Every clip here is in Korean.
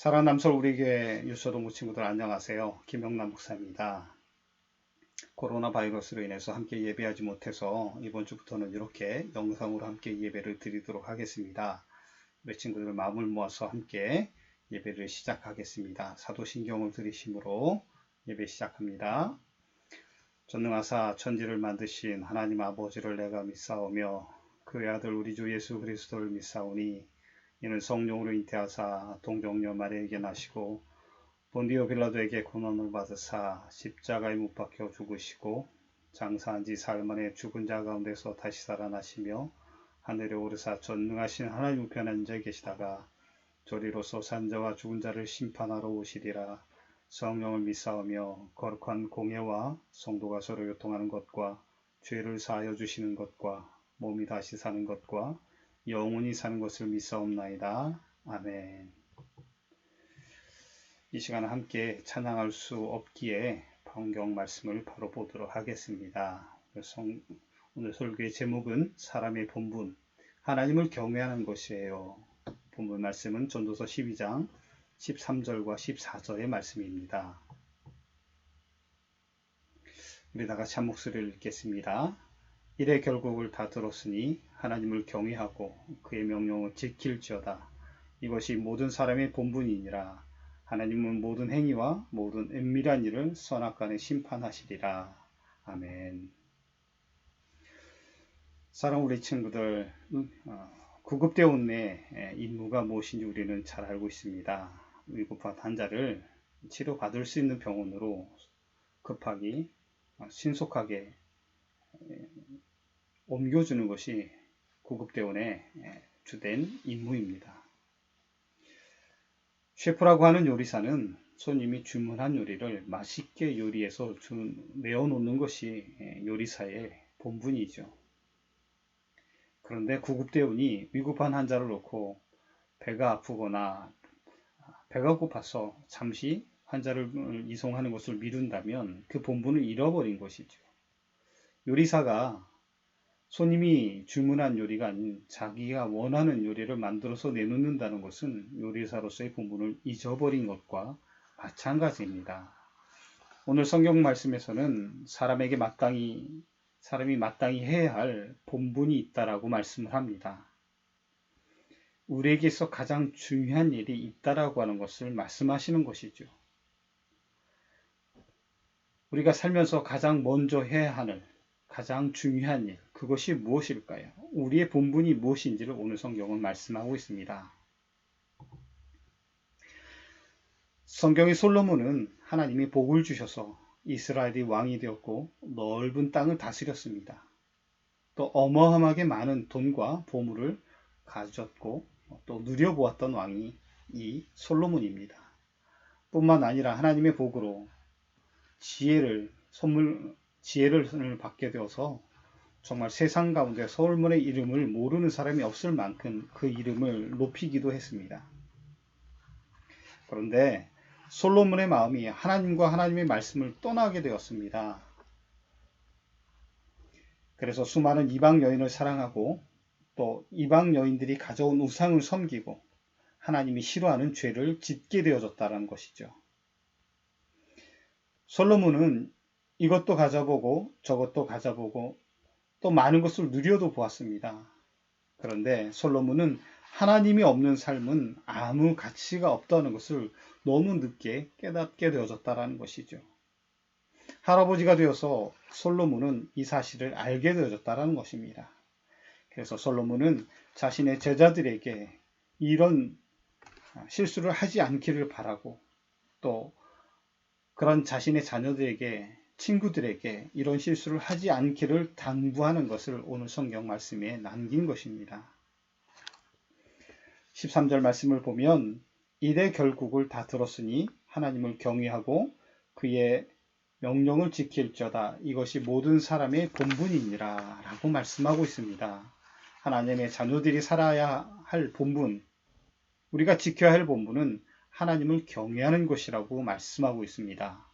사랑하는 남설 우리 교회 유서동부 친구들 안녕하세요. 김영남 목사입니다. 코로나 바이러스로 인해서 함께 예배하지 못해서 이번 주부터는 이렇게 영상으로 함께 예배를 드리도록 하겠습니다. 우리 친구들 마음을 모아서 함께 예배를 시작하겠습니다. 사도신경을 들으심으로 예배 시작합니다. 전능하사 천지를 만드신 하나님 아버지를 내가 믿사오며 그의 아들 우리 주 예수 그리스도를 믿사오니 이는 성령으로 잉태하사 동정녀 마리아에게 나시고 본디오 빌라도에게 고난을 받으사 십자가에 못 박혀 죽으시고 장사한 지 사흘 만에 죽은 자 가운데서 다시 살아나시며 하늘에 오르사 전능하신 하나님 우편에 앉아 계시다가 저리로서 산 자와 죽은 자를 심판하러 오시리라. 성령을 믿사오며 거룩한 공예와 성도가 서로 교통하는 것과 죄를 사하여 주시는 것과 몸이 다시 사는 것과 영원히 사는 것을 믿사옵나이다. 아멘. 이 시간 함께 찬양할 수 없기에 성경 말씀을 바로 보도록 하겠습니다. 오늘 설교의 제목은 사람의 본분, 하나님을 경외하는 것이에요. 본문 말씀은 전도서 12장 13절과 14절의 말씀입니다. 우리 다 같이 한 목소리를 읽겠습니다. 이래 결국을 다 들었으니 하나님을 경외하고 그의 명령을 지킬지어다. 이것이 모든 사람의 본분이니라. 하나님은 모든 행위와 모든 은밀한 일을 선악간에 심판하시리라. 아멘. 사랑 우리 친구들, 구급대원의 임무가 무엇인지 우리는 잘 알고 있습니다. 위급한 환자를 치료받을 수 있는 병원으로 급하게 신속하게 옮겨주는 것이 구급대원의 주된 임무입니다. 셰프라고 하는 요리사는 손님이 주문한 요리를 맛있게 요리해서 내어놓는 것이 요리사의 본분이죠. 그런데 구급대원이 위급한 환자를 놓고 배가 아프거나 배가 고파서 잠시 환자를 이송하는 것을 미룬다면 그 본분을 잃어버린 것이죠. 요리사가 손님이 주문한 요리가 아닌 자기가 원하는 요리를 만들어서 내놓는다는 것은 요리사로서의 본분을 잊어버린 것과 마찬가지입니다. 오늘 성경 말씀에서는 사람이 마땅히 해야 할 본분이 있다라고 말씀을 합니다. 우리에게서 가장 중요한 일이 있다라고 하는 것을 말씀하시는 것이죠. 우리가 살면서 가장 먼저 해야 하는 가장 중요한 일, 그것이 무엇일까요? 우리의 본분이 무엇인지를 오늘 성경은 말씀하고 있습니다. 성경의 솔로몬은 하나님이 복을 주셔서 이스라엘이 왕이 되었고 넓은 땅을 다스렸습니다. 또 어마어마하게 많은 돈과 보물을 가졌고 또 누려보았던 왕이 이 솔로몬입니다. 뿐만 아니라 하나님의 복으로 지혜를 받게 되어서 정말 세상 가운데 솔로몬의 이름을 모르는 사람이 없을 만큼 그 이름을 높이기도 했습니다. 그런데 솔로몬의 마음이 하나님과 하나님의 말씀을 떠나게 되었습니다. 그래서 수많은 이방 여인을 사랑하고 또 이방 여인들이 가져온 우상을 섬기고 하나님이 싫어하는 죄를 짓게 되어졌다는 것이죠. 솔로몬은 이것도 가져보고 저것도 가져보고 또 많은 것을 누려도 보았습니다. 그런데 솔로몬은 하나님이 없는 삶은 아무 가치가 없다는 것을 너무 늦게 깨닫게 되어졌다는 것이죠. 할아버지가 되어서 솔로몬은 이 사실을 알게 되어졌다는 것입니다. 그래서 솔로몬은 자신의 제자들에게 이런 실수를 하지 않기를 바라고 또 그런 자신의 자녀들에게 친구들에게 이런 실수를 하지 않기를 당부하는 것을 오늘 성경 말씀에 남긴 것입니다. 13절 말씀을 보면 이래 결국을 다 들었으니 하나님을 경외하고 그의 명령을 지킬지어다. 이것이 모든 사람의 본분이니라 라고 말씀하고 있습니다. 하나님의 자녀들이 살아야 할 본분, 우리가 지켜야 할 본분은 하나님을 경외하는 것이라고 말씀하고 있습니다.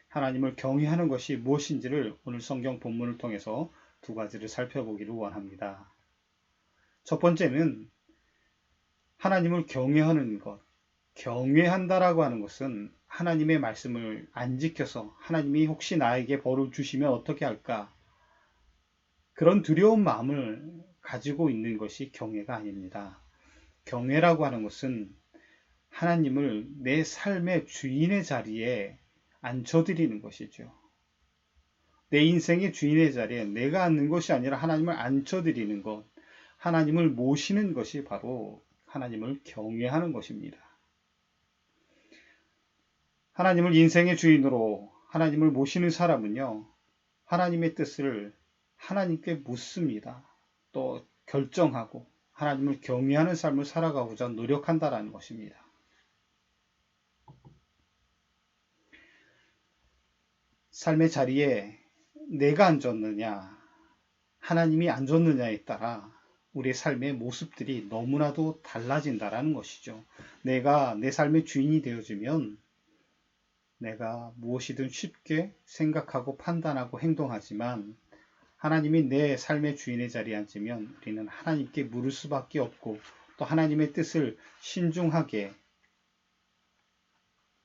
하나님을 경외하는 것이 무엇인지를 오늘 성경 본문을 통해서 두 가지를 살펴보기를 원합니다. 첫 번째는 하나님을 경외하는 것, 경외한다라고 하는 것은 하나님의 말씀을 안 지켜서 하나님이 혹시 나에게 벌을 주시면 어떻게 할까? 그런 두려운 마음을 가지고 있는 것이 경외가 아닙니다. 경외라고 하는 것은 하나님을 내 삶의 주인의 자리에 앉혀드리는 것이죠. 내 인생의 주인의 자리에 내가 앉는 것이 아니라 하나님을 앉혀드리는 것, 하나님을 모시는 것이 바로 하나님을 경외하는 것입니다. 하나님을 인생의 주인으로 하나님을 모시는 사람은요, 하나님의 뜻을 하나님께 묻습니다. 또 결정하고 하나님을 경외하는 삶을 살아가고자 노력한다라는 것입니다. 삶의 자리에 내가 앉았느냐, 하나님이 앉았느냐에 따라 우리의 삶의 모습들이 너무나도 달라진다라는 것이죠. 내가 내 삶의 주인이 되어지면 내가 무엇이든 쉽게 생각하고 판단하고 행동하지만 하나님이 내 삶의 주인의 자리에 앉으면 우리는 하나님께 물을 수밖에 없고 또 하나님의 뜻을 신중하게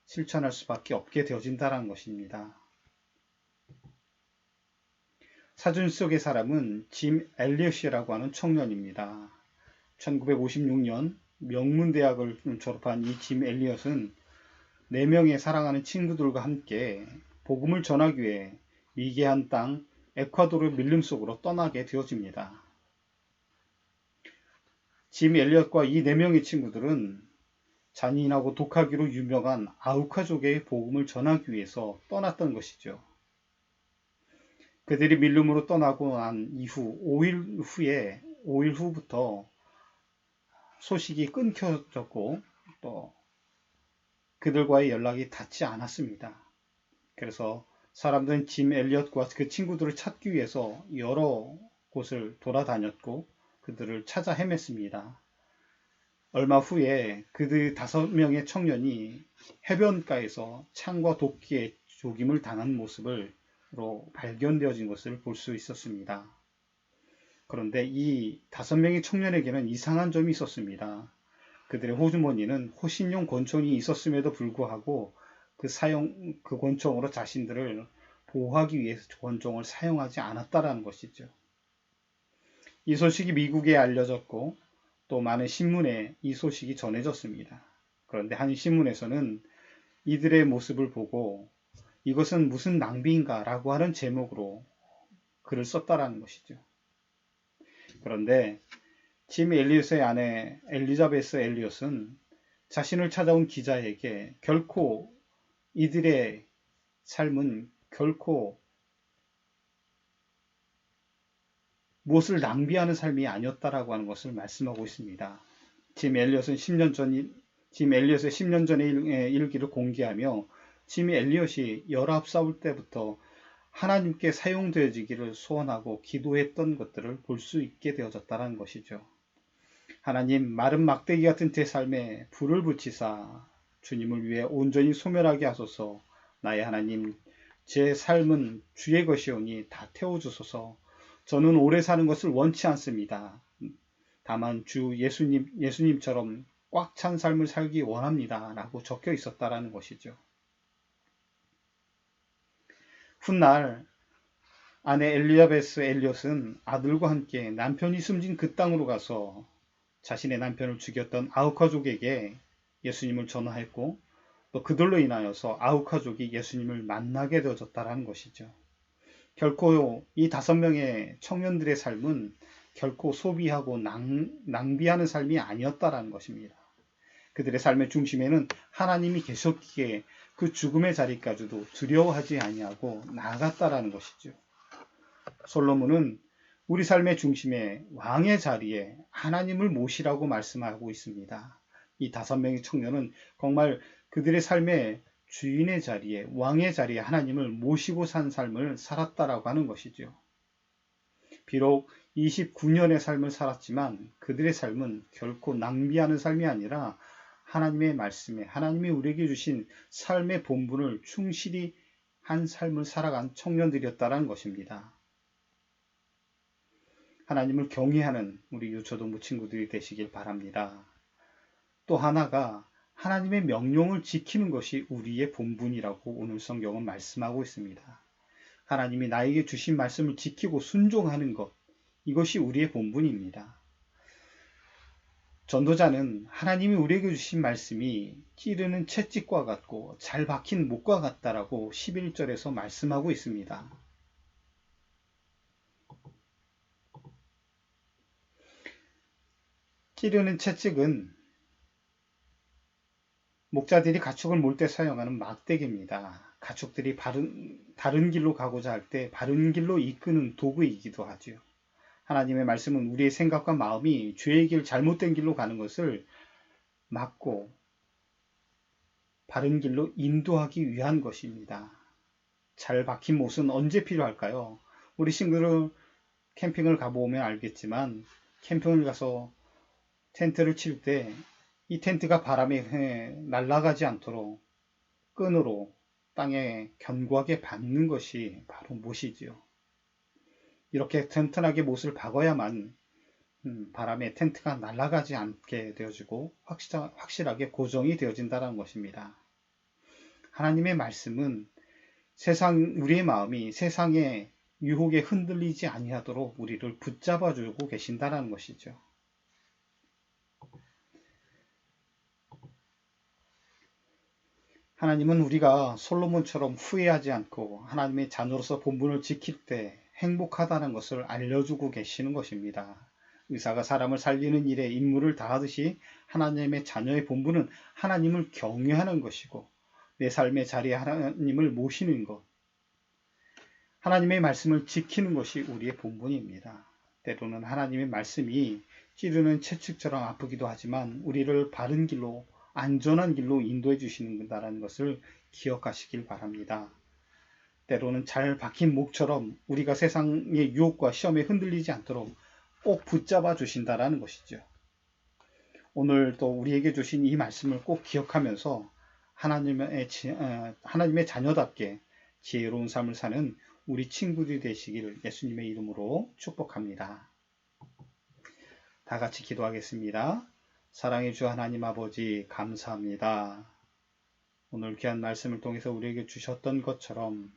실천할 수밖에 없게 되어진다는 것입니다. 사진 속의 사람은 짐 엘리엇이라고 하는 청년입니다. 1956년 명문대학을 졸업한 이 짐 엘리엇은 4명의 사랑하는 친구들과 함께 복음을 전하기 위해 미개한 땅 에콰도르 밀림 속으로 떠나게 되어집니다. 짐 엘리엇과 이 4명의 친구들은 잔인하고 독하기로 유명한 아우카족의 복음을 전하기 위해서 떠났던 것이죠. 그들이 밀림으로 떠나고 난 이후 5일 후부터 소식이 끊겨졌고 또 그들과의 연락이 닿지 않았습니다. 그래서 사람들은 짐 엘리엇과 그 친구들을 찾기 위해서 여러 곳을 돌아다녔고 그들을 찾아 헤맸습니다. 얼마 후에 그들 5명의 청년이 해변가에서 창과 도끼에 조김을 당한 모습으로 발견되어진 것을 볼 수 있었습니다. 그런데 이 5명의 청년에게는 이상한 점이 있었습니다. 그들의 호주머니는 호신용 권총이 있었음에도 불구하고 그 권총으로 자신들을 보호하기 위해서 권총을 사용하지 않았다라는 것이죠. 이 소식이 미국에 알려졌고 또 많은 신문에 이 소식이 전해졌습니다. 그런데 한 신문에서는 이들의 모습을 보고 이것은 무슨 낭비인가 라고 하는 제목으로 글을 썼다라는 것이죠. 그런데 짐 엘리엇의 아내 엘리자베스 엘리엇은 자신을 찾아온 기자에게 결코 이들의 삶은 결코 무엇을 낭비하는 삶이 아니었다라고 하는 것을 말씀하고 있습니다. 짐 엘리엇의 10년 전의 일기를 공개하며 짐 엘리엇이 19살 때부터 하나님께 사용되어지기를 소원하고 기도했던 것들을 볼 수 있게 되어졌다는 것이죠. 하나님, 마른 막대기 같은 제 삶에 불을 붙이사 주님을 위해 온전히 소멸하게 하소서. 나의 하나님, 제 삶은 주의 것이오니 다 태워주소서. 저는 오래 사는 것을 원치 않습니다. 다만 주 예수님처럼 꽉 찬 삶을 살기 원합니다. 라고 적혀 있었다라는 것이죠. 훗날 아내 엘리자베스 엘리엇은 아들과 함께 남편이 숨진 그 땅으로 가서 자신의 남편을 죽였던 아우카족에게 예수님을 전화했고 또 그들로 인하여서 아우카족이 예수님을 만나게 되어졌다는 것이죠. 결코 이 5명의 청년들의 삶은 결코 소비하고 낭비하는 삶이 아니었다라는 것입니다. 그들의 삶의 중심에는 하나님이 계셨기에 그 죽음의 자리까지도 두려워하지 아니하고 나아갔다라는 것이죠. 솔로몬은 우리 삶의 중심에 왕의 자리에 하나님을 모시라고 말씀하고 있습니다. 이 5명의 청년은 정말 그들의 삶의 주인의 자리에 왕의 자리에 하나님을 모시고 산 삶을 살았다라고 하는 것이죠. 비록 29년의 삶을 살았지만 그들의 삶은 결코 낭비하는 삶이 아니라 하나님의 말씀에 하나님이 우리에게 주신 삶의 본분을 충실히 한 삶을 살아간 청년들이었다는 것입니다. 하나님을 경외하는 우리 유초동부 친구들이 되시길 바랍니다. 또 하나가 하나님의 명령을 지키는 것이 우리의 본분이라고 오늘 성경은 말씀하고 있습니다. 하나님이 나에게 주신 말씀을 지키고 순종하는 것, 이것이 우리의 본분입니다. 전도자는 하나님이 우리에게 주신 말씀이 찌르는 채찍과 같고 잘 박힌 목과 같다라고 11절에서 말씀하고 있습니다. 찌르는 채찍은 목자들이 가축을 몰 때 사용하는 막대기입니다. 가축들이 다른 길로 가고자 할 때 바른 길로 이끄는 도구이기도 하죠. 하나님의 말씀은 우리의 생각과 마음이 죄의 길, 잘못된 길로 가는 것을 막고 바른 길로 인도하기 위한 것입니다. 잘 박힌 못은 언제 필요할까요? 우리 친구들 캠핑을 가보면 알겠지만 캠핑을 가서 텐트를 칠 때 이 텐트가 바람에 날아가지 않도록 끈으로 땅에 견고하게 박는 것이 바로 못이지요. 이렇게 튼튼하게 못을 박아야만 바람에 텐트가 날아가지 않게 되어지고 확실하게 고정이 되어진다는 것입니다. 하나님의 말씀은 우리의 마음이 세상의 유혹에 흔들리지 아니하도록 우리를 붙잡아주고 계신다는 것이죠. 하나님은 우리가 솔로몬처럼 후회하지 않고 하나님의 자녀로서 본분을 지킬 때 행복하다는 것을 알려주고 계시는 것입니다. 의사가 사람을 살리는 일에 임무를 다하듯이 하나님의 자녀의 본분은 하나님을 경외하는 것이고 내 삶의 자리에 하나님을 모시는 것, 하나님의 말씀을 지키는 것이 우리의 본분입니다. 때로는 하나님의 말씀이 찌르는 채찍처럼 아프기도 하지만 우리를 바른 길로, 안전한 길로 인도해 주시는다는 것을 기억하시길 바랍니다. 때로는 잘 박힌 목처럼 우리가 세상의 유혹과 시험에 흔들리지 않도록 꼭 붙잡아 주신다는 것이죠. 오늘 또 우리에게 주신 이 말씀을 꼭 기억하면서 하나님의 자녀답게 지혜로운 삶을 사는 우리 친구들이 되시길 예수님의 이름으로 축복합니다. 다 같이 기도하겠습니다. 사랑의 주 하나님 아버지 감사합니다. 오늘 귀한 말씀을 통해서 우리에게 주셨던 것처럼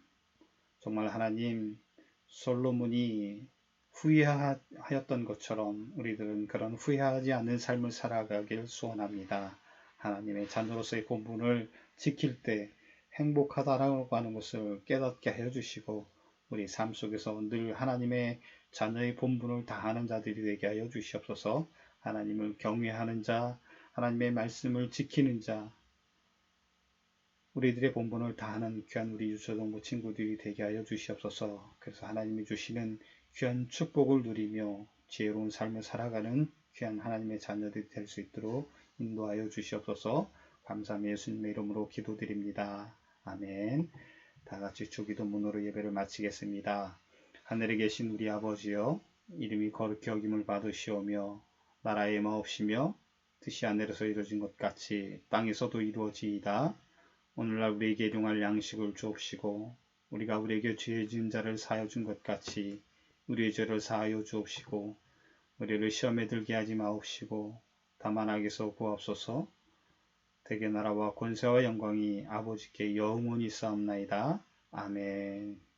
정말 하나님 솔로몬이 후회하였던 것처럼 우리들은 그런 후회하지 않는 삶을 살아가길 소원합니다. 하나님의 자녀로서의 본분을 지킬 때 행복하다라고 하는 것을 깨닫게 하여 주시고 우리 삶 속에서 늘 하나님의 자녀의 본분을 다하는 자들이 되게 하여 주시옵소서. 하나님을 경외하는 자, 하나님의 말씀을 지키는 자, 우리들의 본분을 다하는 귀한 우리 유초동부 친구들이 되게 하여 주시옵소서. 그래서 하나님이 주시는 귀한 축복을 누리며 지혜로운 삶을 살아가는 귀한 하나님의 자녀들이 될 수 있도록 인도하여 주시옵소서. 감사하며 예수님의 이름으로 기도드립니다. 아멘. 다 같이 주기도문으로 예배를 마치겠습니다. 하늘에 계신 우리 아버지여, 이름이 거룩히 여김을 받으시오며 나라의 마옵시며 뜻이 하늘에서 이루어진 것 같이 땅에서도 이루어지이다. 오늘날 우리에게 일용할 양식을 주옵시고 우리가 우리에게 죄 지은 자를 사하여 준 것 같이 우리의 죄를 사하여 주옵시고 우리를 시험에 들게 하지 마옵시고 다만 악에서 구하옵소서. 대개 나라와 권세와 영광이 아버지께 영원히 쌓옵나이다. 아멘.